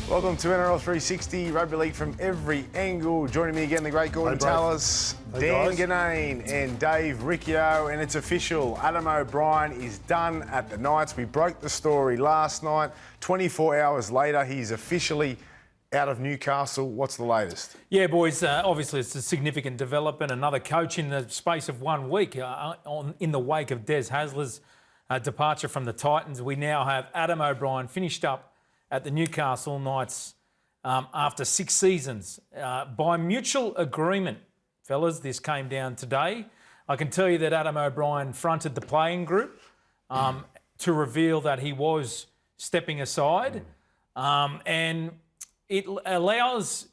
Welcome to NRL 360, rugby league from every angle. Joining me again, the great Gordon Tallis, Dan Ganane and Dave Riccio. And it's official, Adam O'Brien is done at the Knights. We broke the story last night. 24 hours later, he's officially out of Newcastle. What's the latest? Yeah, boys, obviously it's a significant development. Another coach in the space of 1 week in the wake of Des Hasler's departure from the Titans. We now have Adam O'Brien finished up at the Newcastle Knights after 6 seasons. By mutual agreement, fellas, this came down today. I can tell you that Adam O'Brien fronted the playing group to reveal that he was stepping aside. And it allows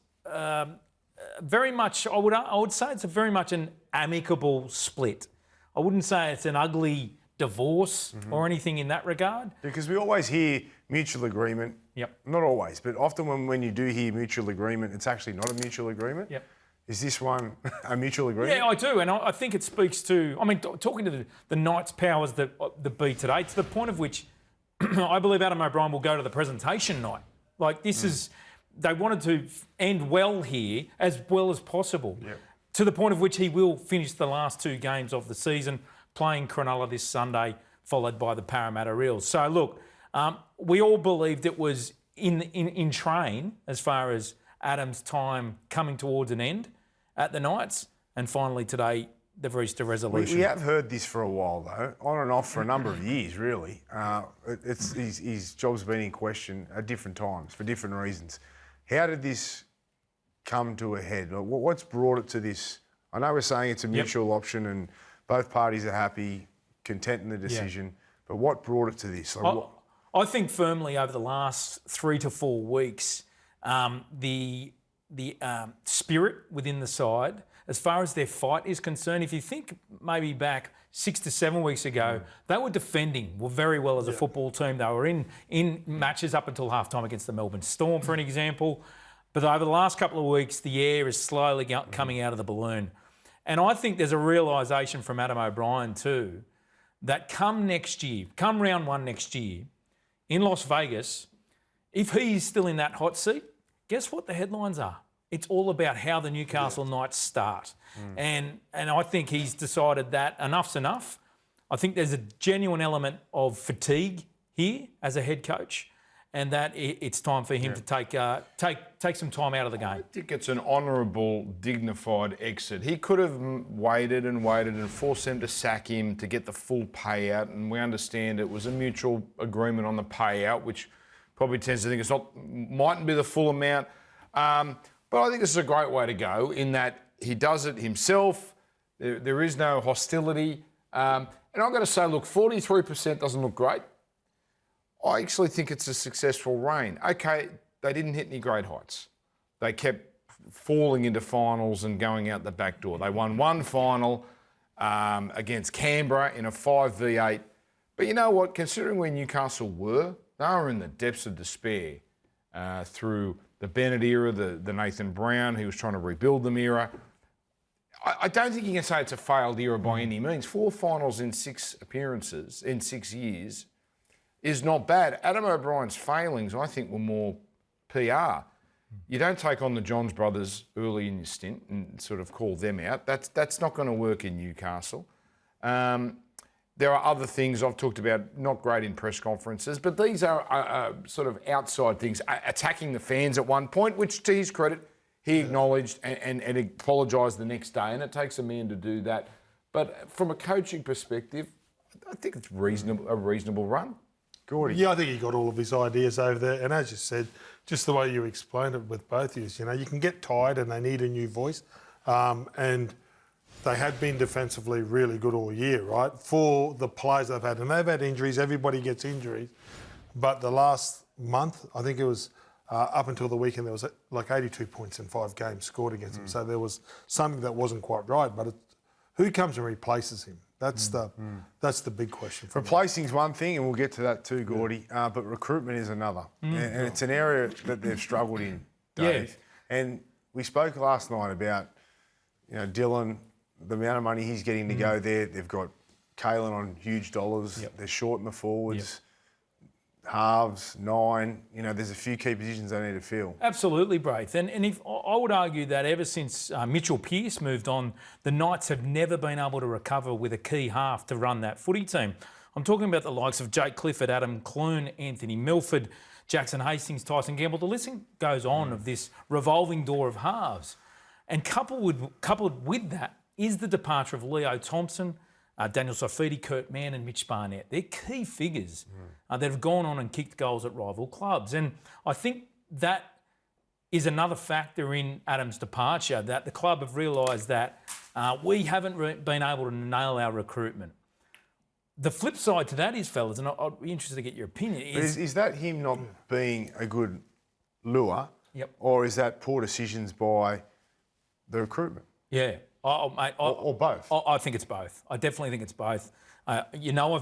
very much, I would say it's very much an amicable split. I wouldn't say it's an ugly divorce or anything in that regard. Because we always hear mutual agreement. Yep. Not always, but often when you do hear mutual agreement, it's actually not a mutual agreement. Yep. Is this one a mutual agreement? Yeah, I do, and I think it speaks to, I mean, talking to the Knights powers that be today, to the point of which I believe Adam O'Brien will go to the presentation night. Like, this is, they wanted to end well here, as well as possible, to the point of which he will finish the last 2 games of the season, playing Cronulla this Sunday, followed by the Parramatta Eels. So, look, we all believed it was in train as far as Adam's time coming towards an end at the Knights, and finally today they've reached a resolution. We have heard this for a while, though, on and off for a number of years, really. His job's been in question at different times for different reasons. How did this come to a head? What's brought it to this? I know we're saying it's a mutual option and both parties are happy, content in the decision, but what brought it to this? I think firmly over the last 3 to 4 weeks, the spirit within the side, as far as their fight is concerned, if you think maybe back 6 to 7 weeks ago, they were defending very well as a football team. They were in matches up until halftime against the Melbourne Storm, for an example. But over the last couple of weeks, the air is slowly coming out of the balloon. And I think there's a realisation from Adam O'Brien too, that come round 1 next year, in Las Vegas, if he's still in that hot seat, guess what the headlines are? It's all about how the Newcastle Knights start. And I think he's decided that enough's enough. I think there's a genuine element of fatigue here as a head coach, and that it's time for him to take some time out of the game. I think it's an honourable, dignified exit. He could have waited and forced them to sack him to get the full payout, and we understand it was a mutual agreement on the payout, which probably tends to think mightn't be the full amount. But I think this is a great way to go in that he does it himself. There is no hostility. And I've got to say, look, 43% doesn't look great. I actually think it's a successful reign. Okay, they didn't hit any great heights. They kept falling into finals and going out the back door. They won 1 final against Canberra in a 5v8. But you know what? Considering where Newcastle were, they were in the depths of despair through the Bennett era, the Nathan Brown, who was trying to rebuild them era. I don't think you can say it's a failed era by any means. 4 finals in 6 appearances in 6 years is not bad. Adam O'Brien's failings, I think, were more PR. You don't take on the Johns brothers early in your stint and sort of call them out. That's not going to work in Newcastle. There are other things I've talked about, not great in press conferences, but these are sort of outside things. Attacking the fans at one point, which to his credit, he acknowledged and apologised the next day, and it takes a man to do that. But from a coaching perspective, I think it's a reasonable run. Gordy. Yeah, I think he got all of his ideas over there. And as you said, just the way you explained it with both of you, you can get tired and they need a new voice. And they had been defensively really good all year, right? For the players they've had. And they've had injuries. Everybody gets injuries. But the last month, I think it was up until the weekend, there was like 82 points in 5 games scored against them. So there was something that wasn't quite right. But who comes and replaces him? That's the big question. Replacing is one thing, and we'll get to that too, Gordy. But recruitment is another, and it's an area that they've struggled in, Dave. Yeah. And we spoke last night about, Dylan, the amount of money he's getting to go there. They've got Kalyn on huge dollars. They're short in the forwards. halves, 9. You know, there's a few key positions they need to fill. Absolutely, Braith. And if I would argue that ever since Mitchell Pearce moved on, the Knights have never been able to recover with a key half to run that footy team. I'm talking about the likes of Jake Clifford, Adam Clune, Anthony Milford, Jackson Hastings, Tyson Gamble. The list goes on of this revolving door of halves. And coupled with that is the departure of Leo Thompson, Daniel Saifiti, Kurt Mann and Mitch Barnett. They're key figures that have gone on and kicked goals at rival clubs. And I think that is another factor in Adam's departure, that the club have realised that we haven't been able to nail our recruitment. The flip side to that is, fellas, and I'd be interested to get your opinion, Is that him not being a good lure? Yep. Or is that poor decisions by the recruitment? Yeah. Or both? I think it's both. I definitely think it's both. I've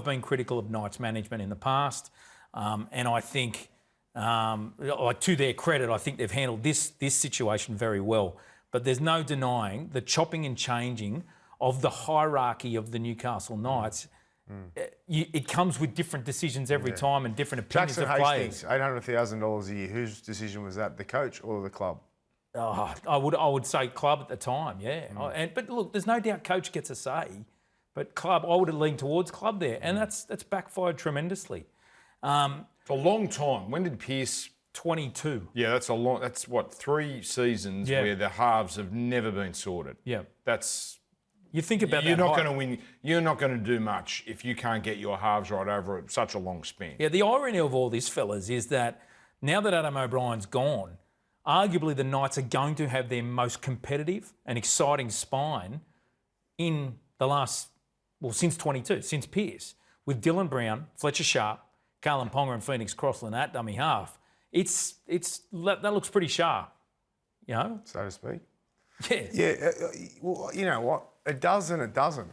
been critical of Knights management in the past, and I think, to their credit, I think they've handled this situation very well. But there's no denying the chopping and changing of the hierarchy of the Newcastle Knights. It comes with different decisions every time and different opinions Jackson of players. Hastings, $800,000 a year. Whose decision was that? The coach or the club? Oh, I would say club at the time, yeah. But look, there's no doubt coach gets a say, but club, I would have leaned towards club there, and that's backfired tremendously. It's a long time. When did Pearce? 22. Yeah, that's a long. That's what, 3 seasons where the halves have never been sorted. Yeah. That's. You think about You're that. not going to win. You're not going to do much if you can't get your halves right over such a long span. Yeah, the irony of all this, fellas, is that now that Adam O'Brien's gone, arguably the Knights are going to have their most competitive and exciting spine in the last, since 22, since Pearce, with Dylan Brown, Fletcher Sharp, Kalyn Ponga and Phoenix Crossland at dummy half. That looks pretty sharp, you know? So to speak. Yeah. Yeah, well, you know what? It does and it doesn't.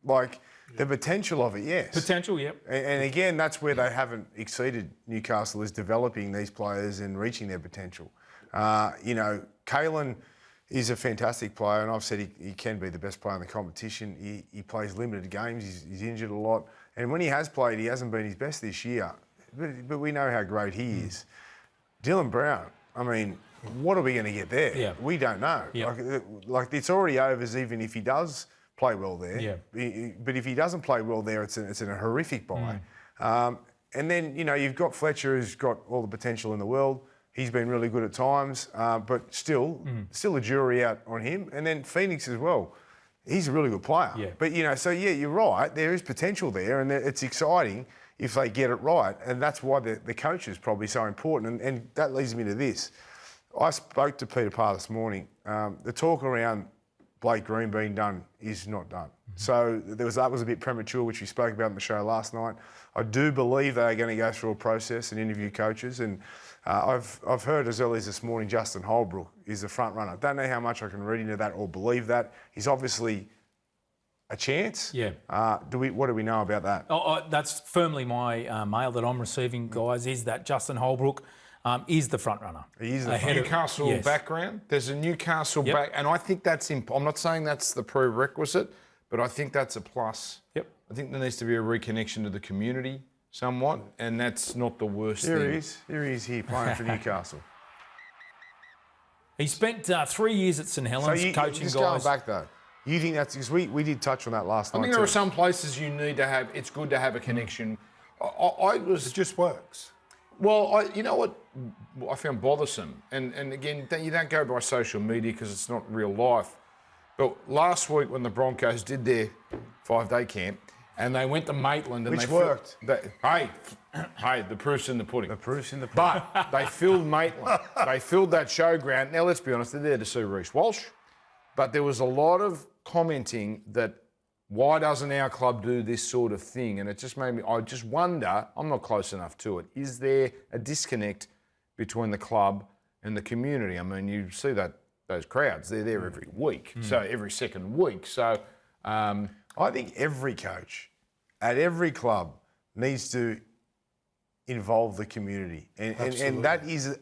Like, the potential of it, yes. Potential, yep. And again, that's where they haven't exceeded Newcastle, is developing these players and reaching their potential. Kalyn is a fantastic player, and I've said he can be the best player in the competition. He plays limited games, he's injured a lot. And when he has played, he hasn't been his best this year. But we know how great he is. Dylan Brown, I mean, what are we going to get there? Yeah. We don't know. Yeah. Like it's already overs even if he does play well there. Yeah. But if he doesn't play well there, it's a horrific buy. And then, you've got Fletcher, who's got all the potential in the world. He's been really good at times, but still a jury out on him. And then Phoenix as well. He's a really good player. Yeah. But, you're right. There is potential there, and it's exciting if they get it right. And that's why the coach is probably so important. And that leads me to this. I spoke to Peter Parr this morning. The talk around Blake Green being done is not done. So that was a bit premature, which we spoke about in the show last night. I do believe they are going to go through a process and interview coaches. And I've heard as early as this morning Justin Holbrook is the front runner. Don't know how much I can read into that or believe that. He's obviously a chance. Yeah. What do we know about that? That's firmly my mail that I'm receiving, guys, is that Justin Holbrook is the front runner. He is the Newcastle background. There's a Newcastle back, and I think that's I'm not saying that's the prerequisite, but I think that's a plus. Yep. I think there needs to be a reconnection to the community somewhat, and that's not the worst thing. Here he is playing for Newcastle. He spent 3 years at St Helens coaching just guys. Going back though, you think that's because we did touch on that last night. I think there are some places you need to have. It's good to have a connection. It just works. Well, you know what I found bothersome, and again, you don't go by social media because it's not real life. But last week when the Broncos did their 5-day camp, and they went to Maitland, and Which worked. Hey, the proof's in the pudding. The proof's in the pudding. But they filled Maitland. They filled that showground. Now, let's be honest, they're there to see Reece Walsh. But there was a lot of commenting that why doesn't our club do this sort of thing? And it just made me, I just wonder, I'm not close enough to it, is there a disconnect between the club and the community? I mean, you see those crowds, they're there every week, so every second week. So I think every coach at every club needs to involve the community. And that is,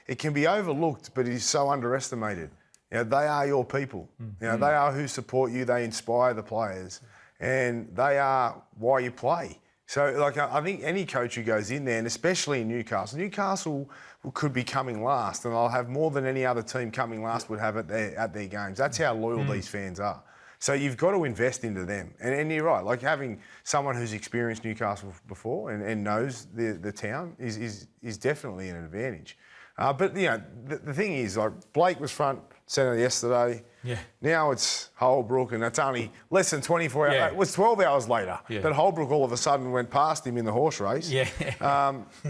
it can be overlooked, but it is so underestimated. They are your people. They are who support you. They inspire the players. And they are why you play. So, like, I think any coach who goes in there, and especially in Newcastle could be coming last, and they'll have more than any other team coming last would have at their games. That's how loyal these fans are. So you've got to invest into them. And you're right, like having someone who's experienced Newcastle before and knows the town is definitely an advantage. But, you know, the thing is, like, Blake was front centre yesterday. Yeah. Now it's Holbrook, and that's only less than 24 hours. Yeah. It was 12 hours later Yeah. that Holbrook all of a sudden went past him in the horse race. Yeah.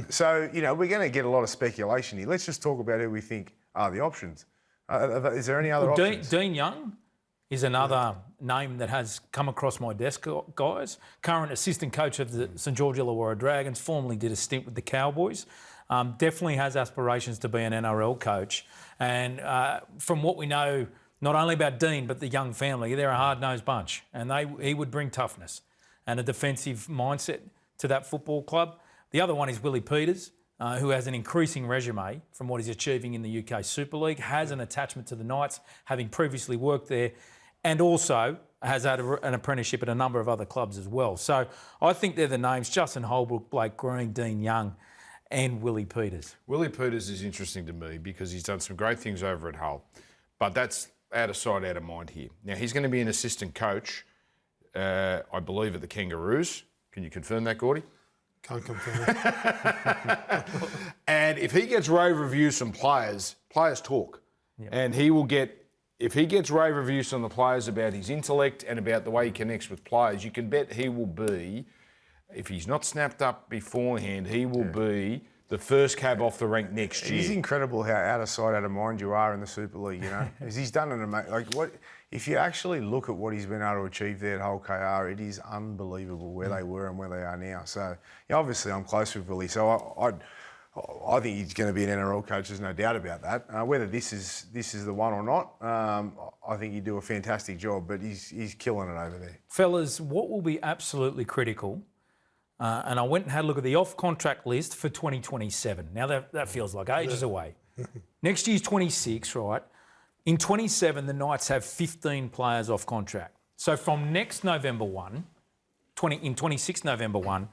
So, you know, we're going to get a lot of speculation here. Let's just talk about who we think are the options. Is there any other options? Dean Young is another name that has come across my desk, guys. Current assistant coach of the St George Illawarra Dragons, formerly did a stint with the Cowboys. Definitely has aspirations to be an NRL coach. And from what we know, not only about Dean, but the Young family, they're a hard-nosed bunch. And he would bring toughness and a defensive mindset to that football club. The other one is Willie Peters, who has an increasing resume from what he's achieving in the UK Super League, has an attachment to the Knights, having previously worked there, and also has had an apprenticeship at a number of other clubs as well. So I think they're the names: Justin Holbrook, Blake Green, Dean Young, and Willie Peters. Willie Peters is interesting to me because he's done some great things over at Hull, but that's out of sight, out of mind here. Now, he's going to be an assistant coach, I believe, at the Kangaroos. Can you confirm that, Gordy? Can't confirm. And if he gets rave reviews from players talk. Yep. And he will get, if he gets rave reviews from the players about his intellect and about the way he connects with players, you can bet he will be, if he's not snapped up beforehand, he will be the first cab off the rank next year. It is incredible how out of sight, out of mind you are in the Super League, you know. He's done an amazing... Like, what, if you actually look at what he's been able to achieve there at Hull KR, it is unbelievable where they were and where they are now. So, yeah, obviously, I'm close with Willie. So I think he's going to be an NRL coach. There's no doubt about that. Whether this is the one or not, I think he'd do a fantastic job. But he's killing it over there. Fellas, what will be absolutely critical? And I went and had a look at the off-contract list for 2027. Now, that feels like ages away. Next year's 26, right? In 27, the Knights have 15 players off contract. So from next November 1, 26 November 1,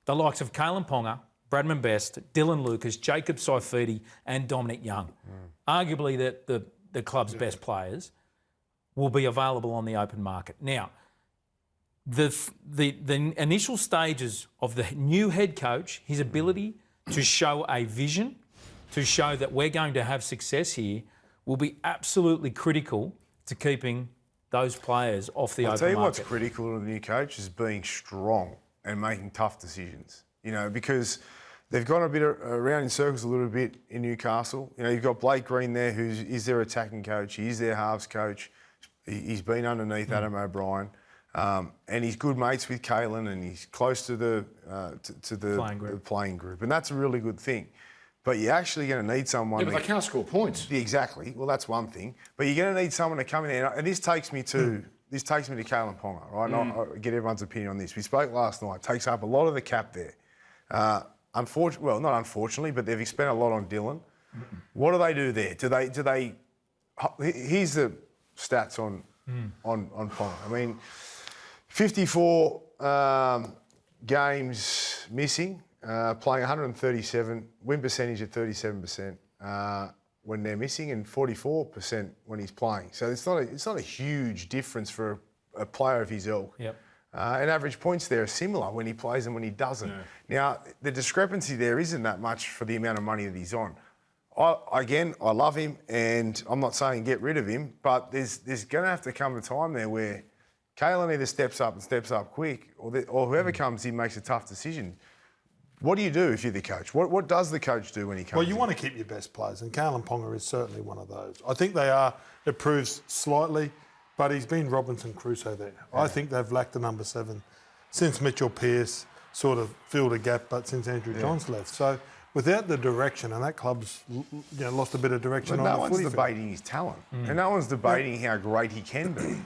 the likes of Kalyn Ponga, Bradman Best, Dylan Lucas, Jacob Saifidi and Dominic Young, arguably the club's best players, will be available on the open market. Now, the initial stages of the new head coach, his ability to show a vision, to show that we're going to have success here, will be absolutely critical to keeping those players off the open market. I'll tell you what's critical to the new coach is being strong and making tough decisions. You know, because they've gone a bit around in circles a little bit in Newcastle. You know, you've got Blake Green there, who's their attacking coach. He is their halves coach. He's been underneath Adam O'Brien. And he's good mates with Kalyn, and he's close to the playing group, and that's a really good thing. But you're actually going to need someone. Yeah, but they can't score points. Exactly. Well, that's one thing. But you're going to need someone to come in there, and this takes me to Kalyn Ponga, right? And I'll get everyone's opinion on this. We spoke last night. Takes up a lot of the cap there. Not unfortunately, but they've spent a lot on Dylan. What do they do there? Do they? Here's the stats on Ponga. I mean, 54 games missing, playing 137, win percentage at 37% when they're missing, and 44% when he's playing. So it's not a huge difference for a player of his ilk. Yep. And average points there are similar when he plays and when he doesn't. Yeah. Now, the discrepancy there isn't that much for the amount of money that he's on. I love him, and I'm not saying get rid of him, but there's going to have to come a time there where Kalyn either steps up and steps up quick, or whoever comes in makes a tough decision. What do you do if you're the coach? What does the coach do when he comes in? Well, you want to keep your best players, and Kalyn Ponga is certainly one of those. I think they are. It proves slightly, but he's been Robinson Crusoe there. Yeah. I think they've lacked the number 7 since Mitchell Pearce sort of filled a gap, but since Andrew Johns left. So without the direction, and that club's lost a bit of direction on the footy. No one's debating his talent, and no one's debating how great he can be.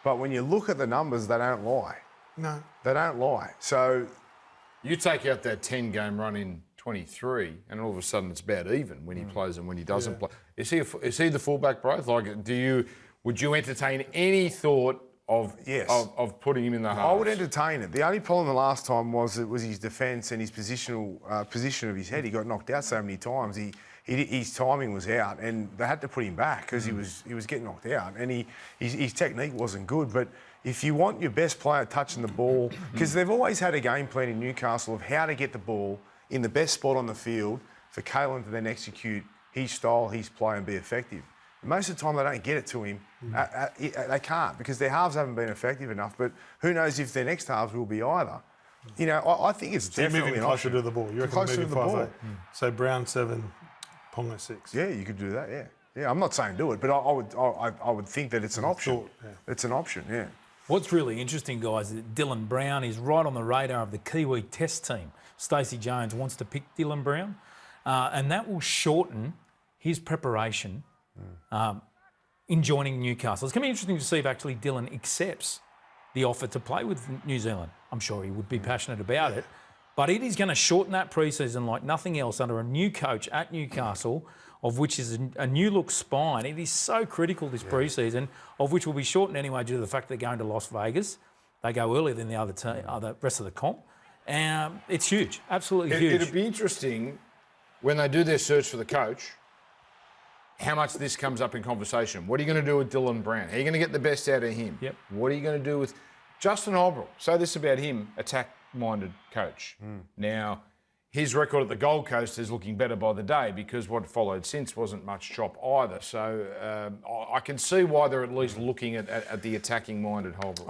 But when you look at the numbers, they don't lie. No. They don't lie. So you take out that 10-game run in 23, and all of a sudden it's about even when he plays and when he doesn't play. Is he the fullback, bro? Like, would you entertain any thought of Yes. of putting him in the halves. I would entertain it. The only problem the last time was it was his defence and his position of his head. He got knocked out so many times. His timing was out, and they had to put him back because he was getting knocked out, and his technique wasn't good. But if you want your best player touching the ball, because they've always had a game plan in Newcastle of how to get the ball in the best spot on the field for Kalyn to then execute his style, his play, and be effective. Most of the time, they don't get it to him. They can't because their halves haven't been effective enough. But who knows if their next halves will be either. You know, I think it's So you're definitely moving an closer option. to the ball. You reckon Closer to moving the ball. 5-8. So Brown 7, Ponga 6. Yeah, you could do that. Yeah, yeah. I'm not saying do it, but I would think that it's an option. Thought, yeah. It's an option. Yeah. What's really interesting, guys, is that Dylan Brown is right on the radar of the Kiwi Test team. Stacey Jones wants to pick Dylan Brown, and that will shorten his preparation in joining Newcastle. It's going to be interesting to see if actually Dylan accepts the offer to play with New Zealand. I'm sure he would be passionate about it, but it is going to shorten that pre-season like nothing else under a new coach at Newcastle, of which is a new look spine. It is so critical this pre-season, of which will be shortened anyway due to the fact they're going to Las Vegas. They go earlier than the other rest of the comp. It's huge, absolutely huge. It'd be interesting when they do their search for the coach, how much this comes up in conversation. What are you going to do with Dylan Brown? How are you going to get the best out of him? Yep. What are you going to do with Justin Holbrook? Say this about him, attack-minded coach. Now, his record at the Gold Coast is looking better by the day because what followed since wasn't much chop either. So I can see why they're at least looking at the attacking-minded Holbrook.